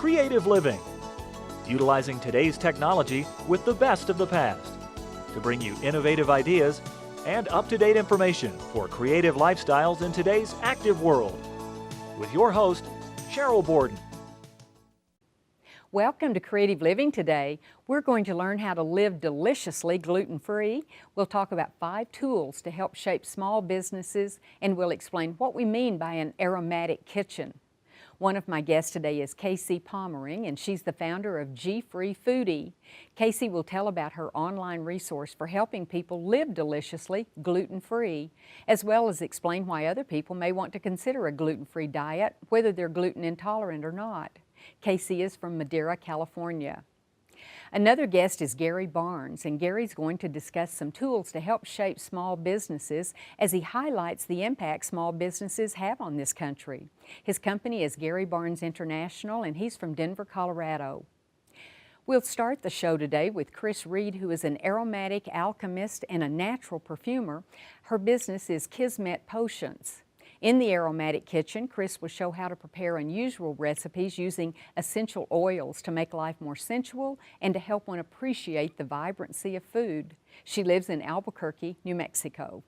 Creative Living, utilizing today's technology with the best of the past to bring you innovative ideas and up-to-date information for creative lifestyles in today's active world. With your host, Sheryl Borden. Welcome to Creative Living today. We're going to learn how to live deliciously gluten-free. We'll talk about 5 tools to help shape small businesses, and we'll explain what we mean by an aromatic kitchen. One of my guests today is Casey Pommering, and she's the founder of G-Free Foodie. Casey will tell about her online resource for helping people live deliciously gluten-free, as well as explain why other people may want to consider a gluten-free diet, whether they're gluten intolerant or not. Casey is from Madera, California. Another guest is Gary Barnes, and Gary's going to discuss some tools to help shape small businesses as he highlights the impact small businesses have on this country. His company is Gary Barnes International, and he's from Denver, Colorado. We'll start the show today with Chris Reed, who is an aromatic alchemist and a natural perfumer. Her business is Kismet Potions. In the Aromatic Kitchen, Chris will show how to prepare unusual recipes using essential oils to make life more sensual and to help one appreciate the vibrancy of food. She lives in Albuquerque, New Mexico.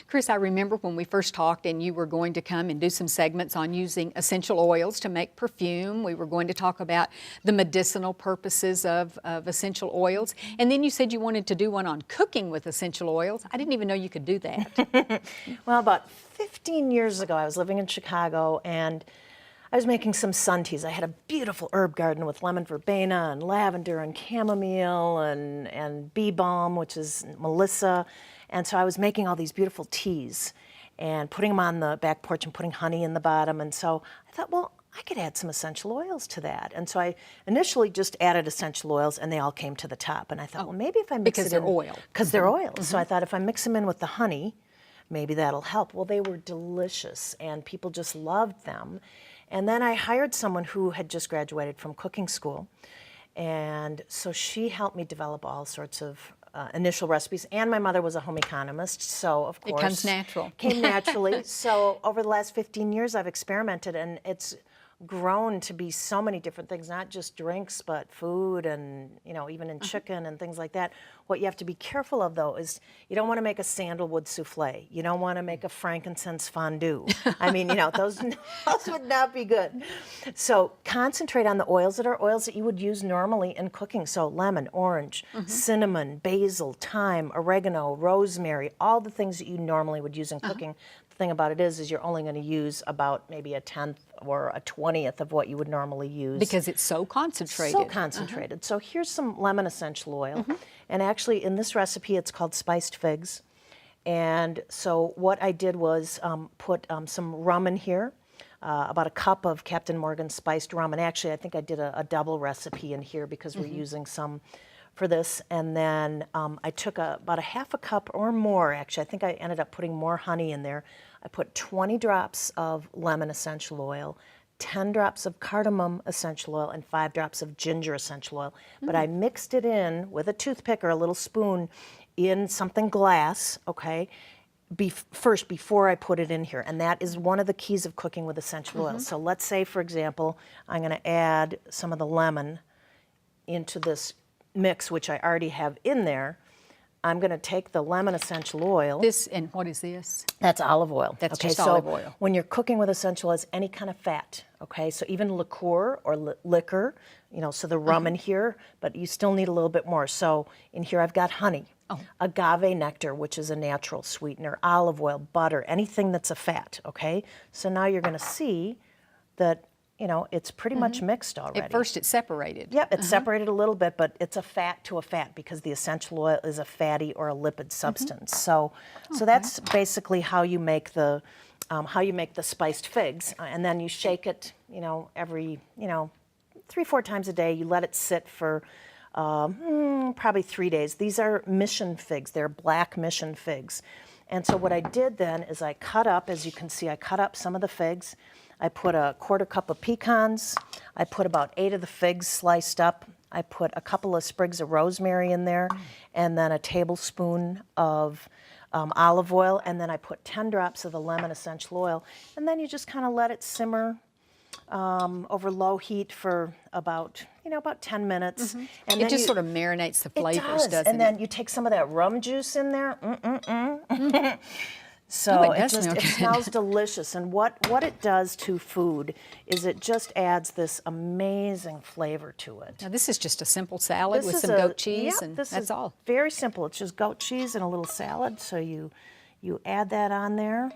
Chris, I remember when we first talked and you were going to come and do some segments on using essential oils to make perfume. We were going to talk about the medicinal purposes of essential oils. And then you said you wanted to do one on cooking with essential oils. I didn't even know you could do that. Well, about 15 years ago, I was living in Chicago and I was making some sun teas. I had a beautiful herb garden with lemon verbena and lavender and chamomile and bee balm, which is melissa. And so I was making all these beautiful teas and putting them on the back porch and putting honey in the bottom. And so I thought, well, I could add some essential oils to that. And so I initially just added essential oils and they all came to the top. And I thought, well, maybe if I mix it in. Because they're oil. Because they're oils. So I thought if I mix them in with the honey, maybe that'll help. Well, they were delicious and people just loved them. And then I hired someone who had just graduated from cooking school. And so she helped me develop all sorts of initial recipes, and my mother was a home economist, so of course it comes natural. Came naturally. So over the last 15 years, I've experimented, and it's grown to be so many different things, not just drinks, but food, and even in chicken and things like that. What you have to be careful of, though, is you don't want to make a sandalwood souffle. You don't want to make a frankincense fondue. I mean, those would not be good. So concentrate on the oils that are oils that you would use normally in cooking. So lemon, orange, cinnamon, basil, thyme, oregano, rosemary, all the things that you normally would use in cooking. The thing about it is you're only going to use about maybe a 10th or a 20th of what you would normally use. Because it's so concentrated. So concentrated. So here's some lemon essential oil. And actually in this recipe it's called spiced figs. And so what I did was put some rum in here, about a cup of Captain Morgan spiced rum. And actually I think I did a double recipe in here because we're using some for this. And then I took about a half a cup or more, actually. I think I ended up putting more honey in there. I put 20 drops of lemon essential oil, 10 drops of cardamom essential oil, and 5 drops of ginger essential oil. But I mixed it in with a toothpick or a little spoon in something glass, okay, first before I put it in here. And that is one of the keys of cooking with essential oils. So let's say, for example, I'm going to add some of the lemon into this mix, which I already have in there. I'm going to take the lemon essential oil. And what is this? That's olive oil. That's okay, just so olive oil. When you're cooking with essential oils, any kind of fat, okay? So even liqueur or liquor, so the rum in here, but you still need a little bit more. So in here I've got honey, agave nectar, which is a natural sweetener, olive oil, butter, anything that's a fat, okay? So now you're going to see that it's pretty much mixed already. At first it's separated. Yep, it's separated a little bit, but it's a fat to a fat because the essential oil is a fatty or a lipid substance. So that's basically how you make the spiced figs, and then you shake it, every 3-4 times a day. You let it sit for probably 3 days. These are mission figs. They're black mission figs. And so what I did then is I cut up, as you can see, I cut up some of the figs. I put a 1/4 cup of pecans. I put about 8 of the figs sliced up. I put a couple of sprigs of rosemary in there, and then a tablespoon of olive oil, and then I put 10 drops of the lemon essential oil, and then you just kind of let it simmer over low heat for about 10 minutes. And It just sort of marinates the flavors, doesn't it? And then you take some of that rum juice in there. So Oh, it does smell it good. smells delicious. And what it does to food is it just adds this amazing flavor to it. Now, this is just a simple salad This with is some goat cheese, yeah, and this that's is all. very simple. It's just goat cheese and a little salad. So you add that on there.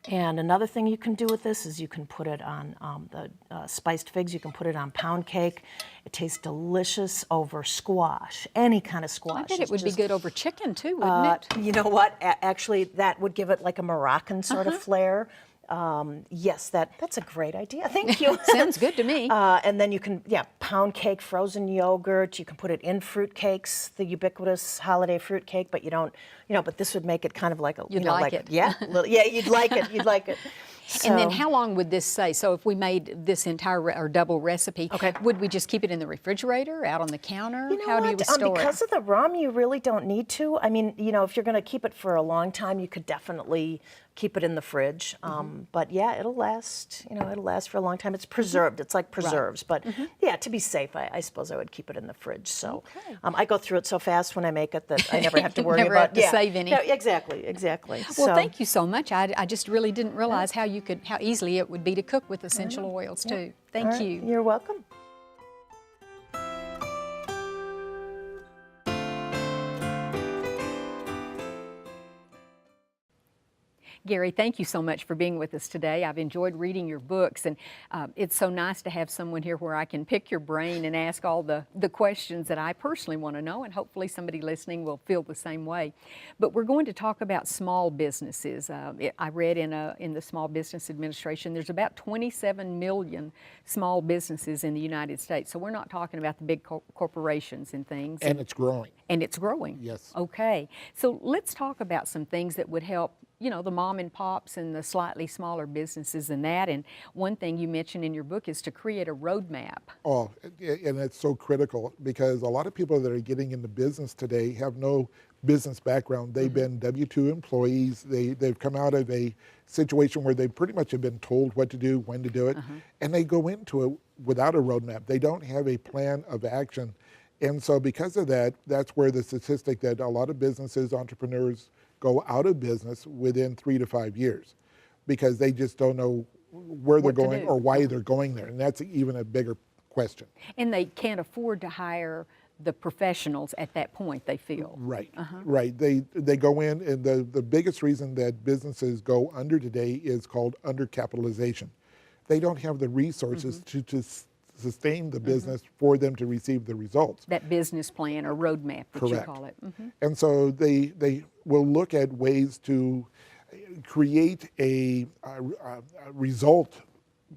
And another thing you can do with this is you can put it on the spiced figs. You can put it on pound cake. It tastes delicious over squash, any kind of squash. I bet it It's would just, be good over chicken too, wouldn't it? You know what? Actually, that would give it like a Moroccan sort of flair. Yes, that's a great idea. Thank you. Sounds good to me. And then you can, pound cake, frozen yogurt. You can put it in fruit cakes, the ubiquitous holiday fruit cake, but you don't, but this would make it kind of like a, You'd like it. Yeah, you'd like it. You'd like it. And then So- how long would this say? So if we made this entire or double recipe, Okay. would we just keep it in the refrigerator, out on the counter? You know how what? do you store because it? of the rum, you really don't need to. I mean, if you're going to keep it for a long time, you could definitely keep it in the fridge. But yeah, it'll last. It'll last for a long time. It's preserved. It's like preserves. But yeah, to be safe, I suppose I would keep it in the fridge. So I go through it so fast when I make it that I never have to worry Never about have to save any. No, exactly. Well, thank you so much. I just really didn't realize how easily it would be to cook with essential oils too. Thank All right, you. You're welcome. Gary, thank you so much for being with us today. I've enjoyed reading your books, and it's so nice to have someone here where I can pick your brain and ask all the questions that I personally want to know, and hopefully somebody listening will feel the same way. But we're going to talk about small businesses. I read in the Small Business Administration, there's about 27 million small businesses in the United States. So we're not talking about the big corporations and things. And it's growing. And it's growing? Yes. Okay. So let's talk about some things that would help, the mom and pops and the slightly smaller businesses and that. And one thing you mentioned in your book is to create a roadmap. Oh, and it's so critical because a lot of people that are getting into business today have no business background. They've been W-2 employees. They've come out of a situation where they pretty much have been told what to do, when to do it, and they go into it without a roadmap. They don't have a plan of action. And so because of that, that's where the statistic that a lot of businesses, entrepreneurs go out of business within 3 to 5 years because they just don't know where they're going or why they're going there. And that's even a bigger question. And they can't afford to hire the professionals at that point, they feel. Right, right. They go in, and the biggest reason that businesses go under today is called undercapitalization. They don't have the resources to sustain the business for them to receive the results. That business plan or roadmap that Correct. you call it. And so they will look at ways to create a result,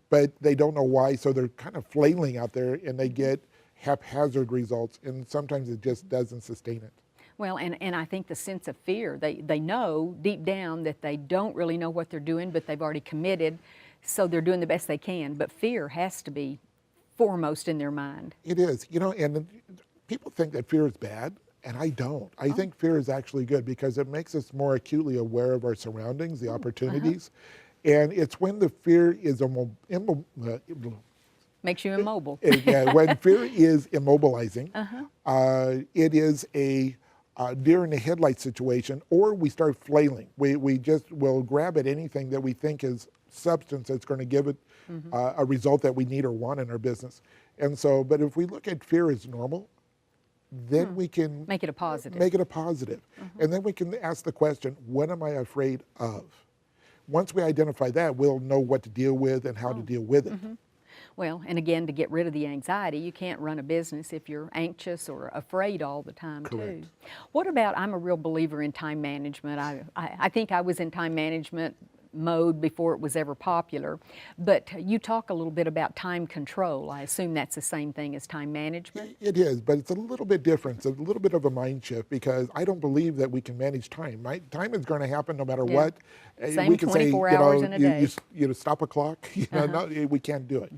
but they don't know why, so they're kind of flailing out there and they get haphazard results, and sometimes it just doesn't sustain it. Well, and I think the sense of fear, they know deep down that they don't really know what they're doing, but they've already committed, so they're doing the best they can. But fear has to be foremost in their mind. It is, and people think that fear is bad, and I don't. I think fear is actually good because it makes us more acutely aware of our surroundings, the opportunities, and it's when the fear is Makes you immobile. when fear is immobilizing, it is a deer in the headlight situation, or we start flailing. We just will grab at anything that we think is substance that's going to give it a result that we need or want in our business. And so, but if we look at fear as normal, then we can make it a positive. Make it a positive. And then we can ask the question, what am I afraid of? Once we identify that, we'll know what to deal with and how to deal with it. Well, and again, to get rid of the anxiety, you can't run a business if you're anxious or afraid all the time, Correct. too. What about, I'm a real believer in time management. I think I was in time management mode before it was ever popular, but you talk a little bit about time control. I assume that's the same thing as time management? It is, but it's a little bit different. It's a little bit of a mind shift because I don't believe that we can manage time. Time is going to happen no matter what. Same we can 24 say, hours in a day. You stop a clock. No, we can't do it.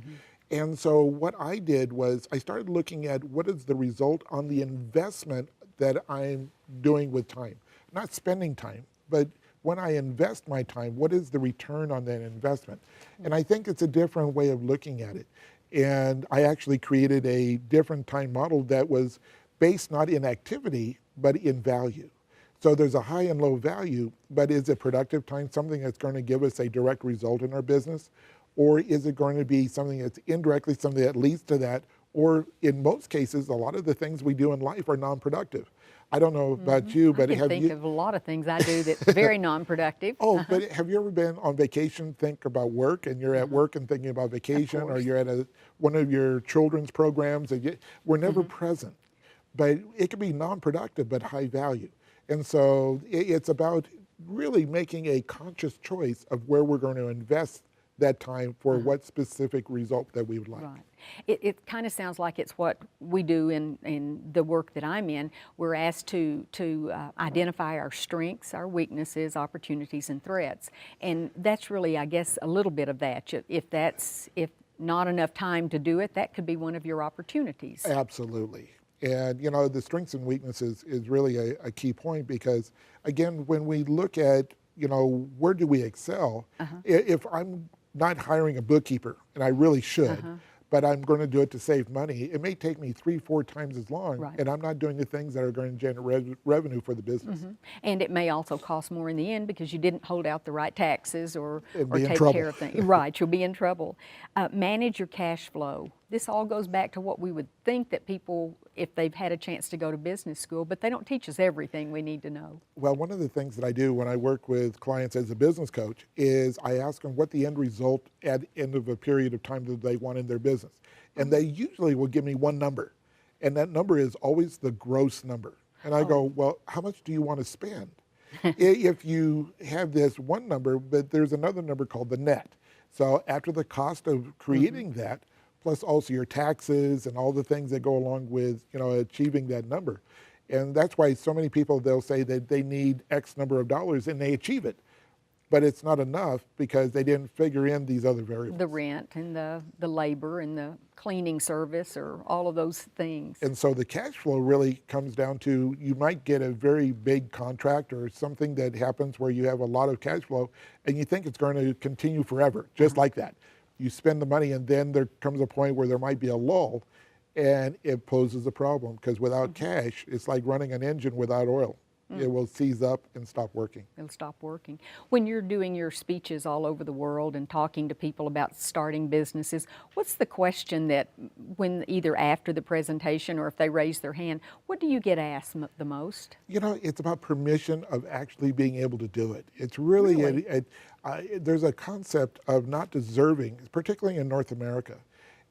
And so what I did was I started looking at what is the result on the investment that I'm doing with time. Not spending time, but when I invest my time, what is the return on that investment? And I think it's a different way of looking at it. And I actually created a different time model that was based not in activity, but in value. So there's a high and low value, but is it productive time something that's going to give us a direct result in our business? Or is it going to be something that's indirectly something that leads to that? Or in most cases, a lot of the things we do in life are non-productive. I don't know about you, but I can think of a lot of things I do that's very non-productive. Oh, but have you ever been on vacation, think about work, and you're at work and thinking about vacation, or you're at one of your children's programs, and we're never present. But it can be non-productive, but high value. And so it's about really making a conscious choice of where we're going to invest that time for what specific result that we would like. Right. It kind of sounds like it's what we do in the work that I'm in. We're asked to identify our strengths, our weaknesses, opportunities, and threats. And that's really, I guess, a little bit of that. If not enough time to do it, that could be one of your opportunities. Absolutely. And you know, the strengths and weaknesses is really a key point, because again, when we look at, you know, where do we excel, if I'm not hiring a bookkeeper, and I really should, but I'm going to do it to save money, it may take me 3-4 times as long, and I'm not doing the things that are going to generate revenue for the business. And it may also cost more in the end because you didn't hold out the right taxes or take trouble. care of things. Right, you'll be in trouble. Manage your cash flow. This all goes back to what we would think that people, if they've had a chance to go to business school, but they don't teach us everything we need to know. Well, one of the things that I do when I work with clients as a business coach is I ask them what the end result at the end of a period of time that they want in their business. And they usually will give me one number. And that number is always the gross number. And I go, well, how much do you want to spend? If you have this one number, but there's another number called the net. So after the cost of creating that, plus also your taxes and all the things that go along with, you know, achieving that number. And that's why so many people, they'll say that they need X number of dollars and they achieve it. But it's not enough because they didn't figure in these other variables. The rent and the labor and the cleaning service or all of those things. And so the cash flow really comes down to, you might get a very big contract or something that happens where you have a lot of cash flow and you think it's going to continue forever, just like that. You spend the money and then there comes a point where there might be a lull and it poses a problem, because without cash, it's like running an engine without oil. It will seize up and stop working. It'll stop working. When you're doing your speeches all over the world and talking to people about starting businesses, what's the question that, when either after the presentation or if they raise their hand, what do you get asked the most? You know, it's about permission of actually being able to do it. It's really, there's a concept of not deserving, particularly in North America,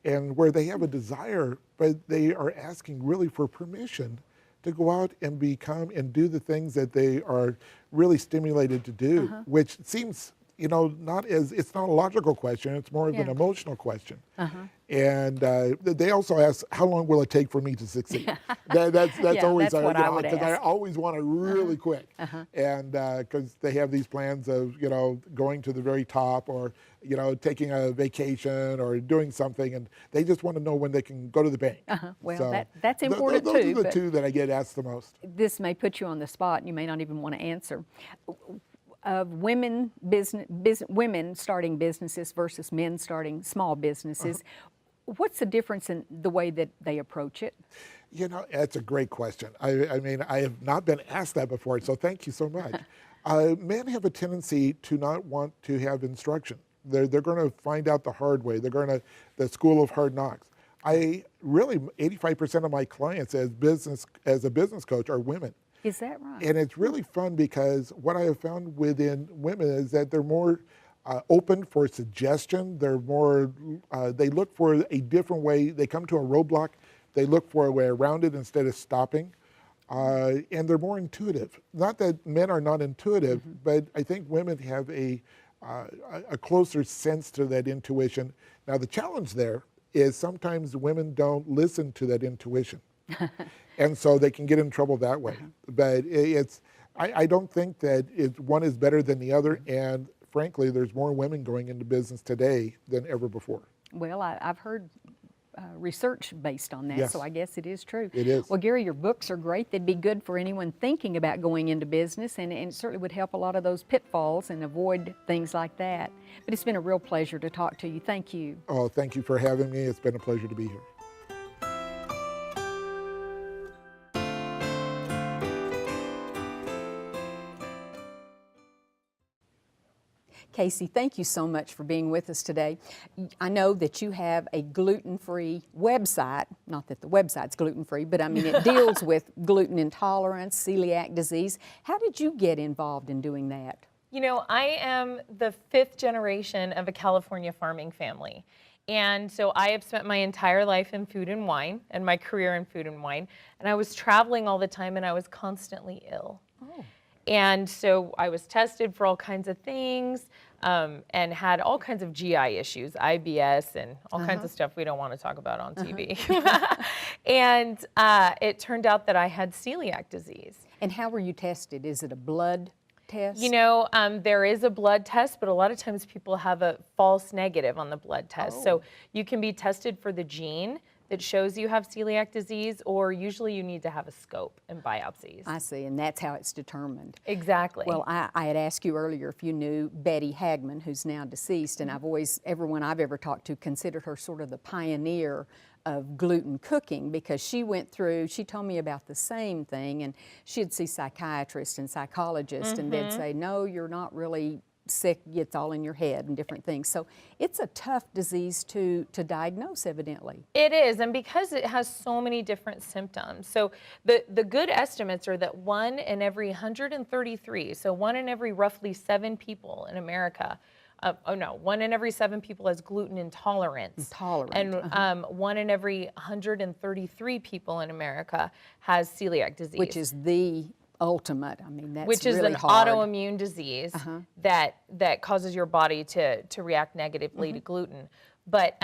and where they have a desire, but they are asking really for permission to go out and become and do the things that they are really stimulated to do, which seems, you know, it's not a logical question, it's more of an emotional question. And they also ask, how long will it take for me to succeed? That's always, that's what I would because I ask. always want it really quick. And because they have these plans of, you know, going to the very top, or, you know, taking a vacation or doing something, and they just want to know when they can go to the bank. Well, So that's important those too. are the but two that I get asked the most. this may put you on the spot and you may not even want to answer. Of women women starting businesses versus men starting small businesses, what's the difference in the way that they approach it? You know, that's a great question. I mean, I have not been asked that before, so thank you so much. Men have a tendency to not want to have instruction. They're going to find out the hard way. They're going to the school of hard knocks. 85% of my clients as a business coach are women. Is that right? And it's really fun, because what I have found within women is that they're more open for suggestion. They're more, they look for a different way. They come to a roadblock, they look for a way around it instead of stopping. And they're more intuitive. Not that men are not intuitive, but I think women have a closer sense to that intuition. Now the challenge there is sometimes women don't listen to that intuition. And so they can get in trouble that way. But I don't think that one is better than the other. And frankly, there's more women going into business today than ever before. Well, I've heard research based on that, Yes. so I guess it is true. It is. Well, Gary, your books are great. They'd be good for anyone thinking about going into business, and it certainly would help a lot of those pitfalls and avoid things like that. But it's been a real pleasure to talk to you. Thank you. Oh, thank you for having me. It's been a pleasure to be here. Casey, thank you so much for being with us today. I know that you have a gluten-free website, not that the website's gluten-free, but I mean it deals with gluten intolerance, celiac disease. How did you get involved in doing that? You know, I am the 5th generation of a California farming family. And so I have spent my entire life in food and wine and my career in food and wine. And I was traveling all the time and I was constantly ill. Oh. And so I was tested for all kinds of things and had all kinds of GI issues, IBS and all kinds of stuff we don't want to talk about on TV. And it turned out that I had celiac disease. And how were you tested? Is it a blood test? You know, there is a blood test, but a lot of times people have a false negative on the blood test. So you can be tested for the gene that shows you have celiac disease, or usually you need to have a scope and biopsies. I see, and that's how it's determined. Exactly. Well, I had asked you earlier if you knew Betty Hagman, who's now deceased, and everyone I've ever talked to considered her sort of the pioneer of gluten cooking, because she told me about the same thing, and she'd see psychiatrists and psychologists, and they'd say, no, you're not really sick, it's all in your head and different things. So it's a tough disease to diagnose, evidently. It is, and because it has so many different symptoms. So the good estimates are that 1 in every 133, so 1 in every roughly 7 people in America, 1 in every 7 people has gluten intolerance. And 1 in every 133 people in America has celiac disease. Which is the ultimate. I mean, that's which is really an hard. autoimmune disease that causes your body to react negatively to gluten. But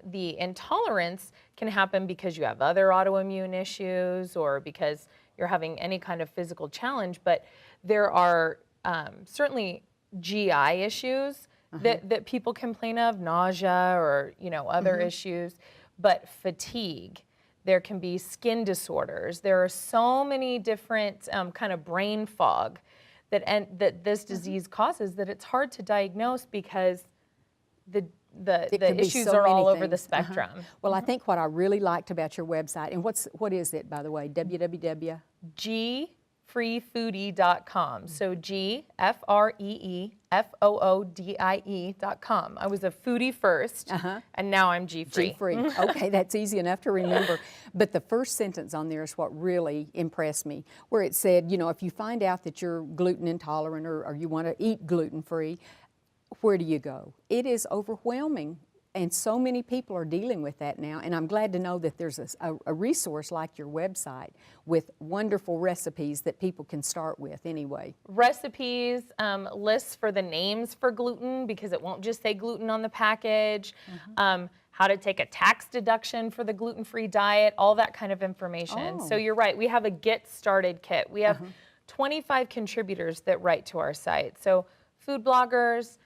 the intolerance can happen because you have other autoimmune issues or because you're having any kind of physical challenge. But there are certainly GI issues that people complain of, nausea or other issues, but fatigue. There can be skin disorders. There are so many different kind of brain fog that this disease causes that it's hard to diagnose because the issues are all over the spectrum. Well, I think what I really liked about your website, and what is it, by the way? www. GFreeFoodie.com. So GFreeFoodie.com. I was a foodie first, and now I'm G-Free. G-Free. Okay, that's easy enough to remember. But the first sentence on there is what really impressed me, where it said, if you find out that you're gluten intolerant or you want to eat gluten-free, where do you go? It is overwhelming. And so many people are dealing with that now, and I'm glad to know that there's a resource like your website with wonderful recipes that people can start with anyway. Recipes, lists for the names for gluten, because it won't just say gluten on the package, how to take a tax deduction for the gluten-free diet, all that kind of information. So you're right, we have a Get Started kit. We have 25 contributors that write to our site. So food bloggers,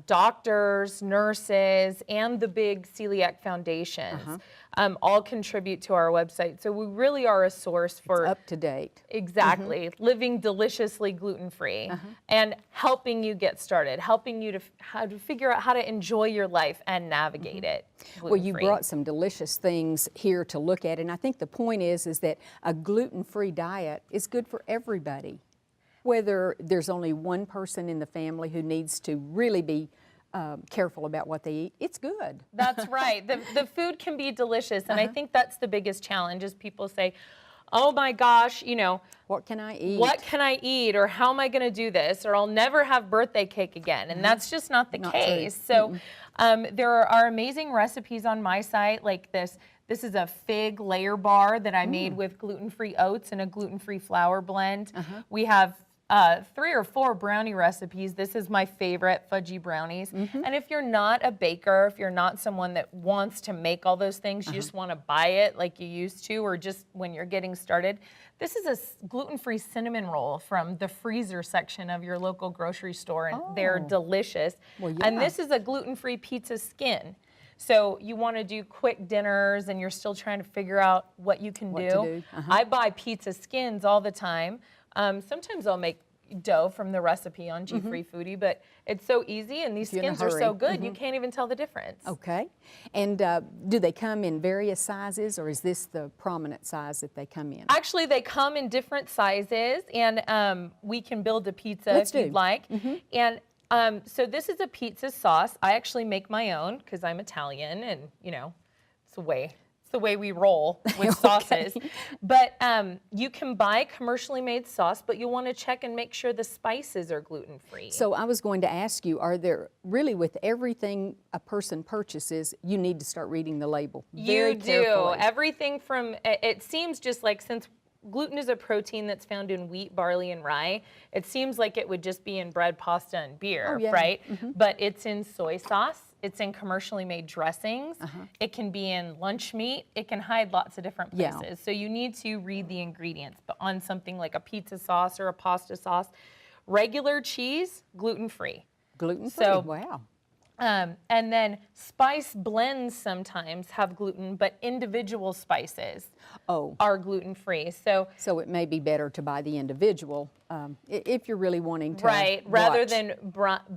doctors, nurses, and the big celiac foundations all contribute to our website. So we really are a source for up to date. Exactly, living deliciously gluten-free and helping you get started, helping you to figure out how to enjoy your life and navigate it gluten-free. Well, you brought some delicious things here to look at, and I think the point is that a gluten-free diet is good for everybody. Whether there's only one person in the family who needs to really be careful about what they eat, it's good. That's right. The food can be delicious, and I think that's the biggest challenge is people say, oh my gosh, what can I eat? What can I eat? Or how am I going to do this? Or I'll never have birthday cake again. And that's just not the case. True. So there are amazing recipes on my site like this. This is a fig layer bar that I made with gluten-free oats and a gluten-free flour blend. We have 3 or 4 brownie recipes. This is my favorite, fudgy brownies. And if you're not a baker, if you're not someone that wants to make all those things, you just want to buy it like you used to, or just when you're getting started, this is a gluten-free cinnamon roll from the freezer section of your local grocery store, and they're delicious. Well, yeah. And this is a gluten-free pizza skin. So you want to do quick dinners and you're still trying to figure out what you can What to do. do, I buy pizza skins all the time. Sometimes I'll make dough from the recipe on G-Free Foodie, but it's so easy and these If you're in a skins are so hurry. good you can't even tell the difference. Okay. And do they come in various sizes, or is this the prominent size that they come in? Actually, they come in different sizes, and we can build a pizza Let's if you'd do. like. And so this is a pizza sauce. I actually make my own because I'm Italian, and you know, it's the way we roll with sauces. But you can buy commercially made sauce, but you'll want to check and make sure the spices are gluten-free. So I was going to ask you, are there really, with everything a person purchases, you need to start reading the label very You do. carefully? Everything from, it seems just like, since gluten is a protein that's found in wheat, barley, and rye, it seems like it would just be in bread, pasta, and beer, Oh, yeah. right? But it's in soy sauce, it's in commercially made dressings, it can be in lunch meat, it can hide lots of different Yeah. places. So you need to read the ingredients. But on something like a pizza sauce or a pasta sauce, regular cheese, gluten-free. Gluten-free, So- wow. And then spice blends sometimes have gluten, but individual spices Oh, are gluten-free. So, so it may be better to buy the individual if you're really wanting to right, rather watch. than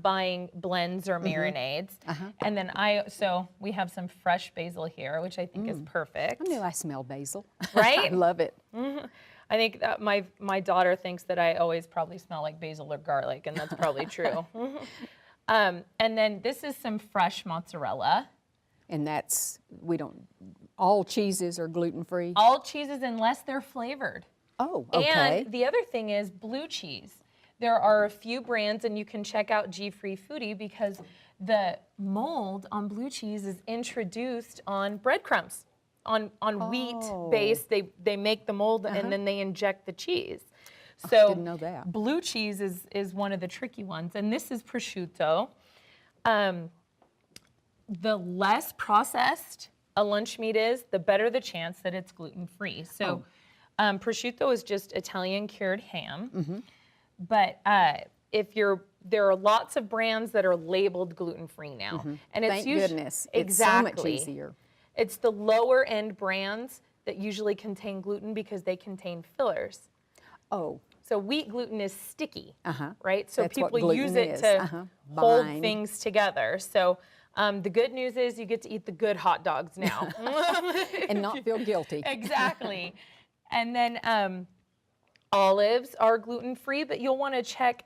buying blends or marinades. And then so we have some fresh basil here, which I think is perfect. I knew I smell basil. Right? I love it. I think that my daughter thinks that I always probably smell like basil or garlic, and that's probably true. And then this is some fresh mozzarella. And that's, all cheeses are gluten-free? All cheeses unless they're flavored. Oh, okay. And the other thing is blue cheese. There are a few brands, and you can check out G-Free Foodie because the mold on blue cheese is introduced on breadcrumbs. On wheat base, they make the mold and then they inject the cheese. So didn't know that. blue cheese is one of the tricky ones, and this is prosciutto. The less processed a lunch meat is, the better the chance that it's gluten-free. So prosciutto is just Italian cured ham. But there are lots of brands that are labeled gluten-free now. And it's Thank usually, goodness. Exactly. It's so much easier. It's the lower end brands that usually contain gluten because they contain fillers. Oh, So wheat gluten is sticky, Uh-huh. right? So That's what people use gluten it is. to hold Bind. things together. So the good news is you get to eat the good hot dogs now. and not feel guilty. Exactly. And then olives are gluten-free, but you'll want to check,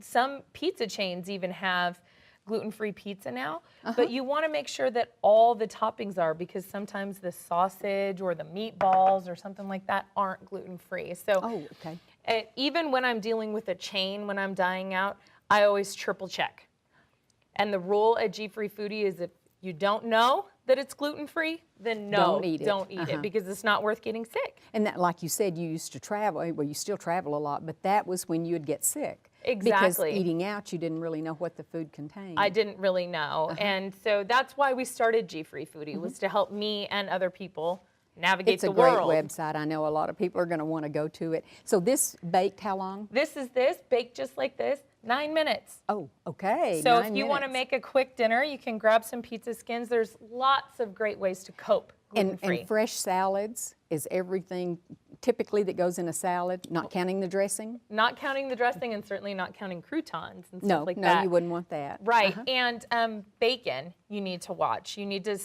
some pizza chains even have gluten-free pizza now, but you want to make sure that all the toppings are, because sometimes the sausage or the meatballs or something like that aren't gluten-free. So Oh, okay. even when I'm dealing with a chain, when I'm dying out, I always triple check. And the rule at G-Free Foodie is if you don't know that it's gluten-free, then no, Don't eat it. don't eat it, because it's not worth getting sick. And that, like you said, you used to travel, well, you still travel a lot, but that was when you'd get sick. Exactly. Because eating out, you didn't really know what the food contained. I didn't really know. And so that's why we started G-Free Foodie, was to help me and other people navigate It's a the great world. website. I know a lot of people are going to want to go to it. So this baked how long? This baked just like this, 9 minutes. Oh, okay. So 9 if you want to minutes. make a quick dinner, you can grab some pizza skins. There's lots of great ways to cope gluten-free. And fresh salads, is everything typically that goes in a salad, not counting the dressing? Not counting the dressing, and certainly not counting croutons and stuff No, like no, that. you wouldn't want that. Right, and bacon you need to watch. You need to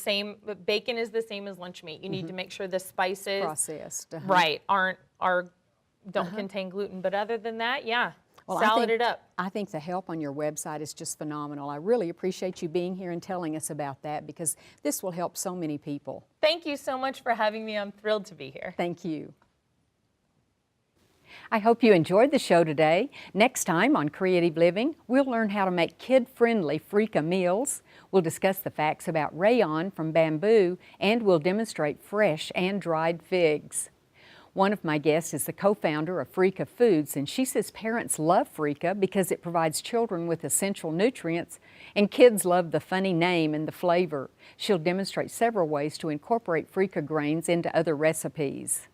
bacon is the same as lunch meat. You need to make sure the spices Processed. right don't contain gluten. But other than that, yeah, Well, salad it up. I think the help on your website is just phenomenal. I really appreciate you being here and telling us about that, because this will help so many people. Thank you so much for having me. I'm thrilled to be here. Thank you. I hope you enjoyed the show today. Next time on Creative Living, we'll learn how to make kid-friendly freeka meals. We'll discuss the facts about rayon from bamboo, and we'll demonstrate fresh and dried figs. One of my guests is the co-founder of Freeka Foods, and she says parents love Freeka because it provides children with essential nutrients, and kids love the funny name and the flavor. She'll demonstrate several ways to incorporate Freeka grains into other recipes.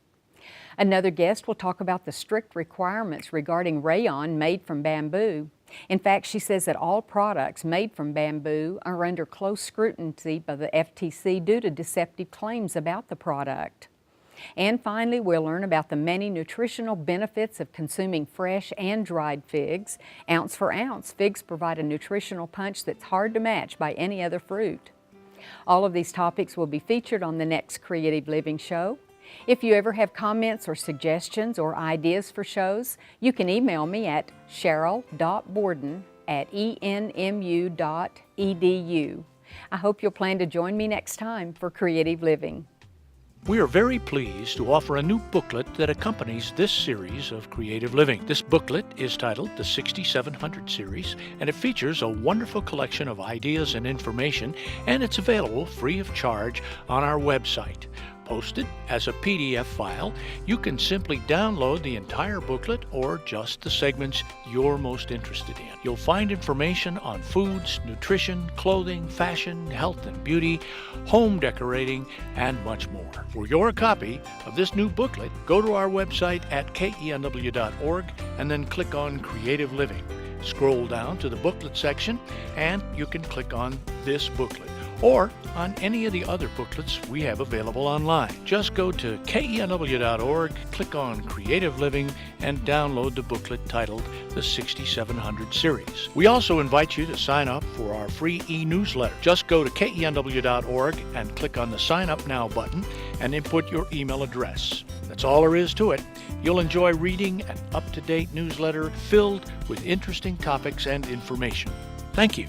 Another guest will talk about the strict requirements regarding rayon made from bamboo. In fact, she says that all products made from bamboo are under close scrutiny by the FTC due to deceptive claims about the product. And finally, we'll learn about the many nutritional benefits of consuming fresh and dried figs. Ounce for ounce, figs provide a nutritional punch that's hard to match by any other fruit. All of these topics will be featured on the next Creative Living show. If you ever have comments or suggestions or ideas for shows, you can email me at sheryl.borden@enmu.edu. I hope you'll plan to join me next time for Creative Living. We are very pleased to offer a new booklet that accompanies this series of Creative Living. This booklet is titled the 6700 Series, and it features a wonderful collection of ideas and information, and it's available free of charge on our website. Posted as a PDF file, you can simply download the entire booklet or just the segments you're most interested in. You'll find information on foods, nutrition, clothing, fashion, health and beauty, home decorating, and much more. For your copy of this new booklet, go to our website at KENW.org and then click on Creative Living. Scroll down to the booklet section and you can click on this booklet, or on any of the other booklets we have available online. Just go to KENW.org, click on Creative Living, and download the booklet titled the 6700 Series. We also invite you to sign up for our free e-newsletter. Just go to KENW.org and click on the Sign Up Now button and input your email address. That's all there is to it. You'll enjoy reading an up-to-date newsletter filled with interesting topics and information. Thank you.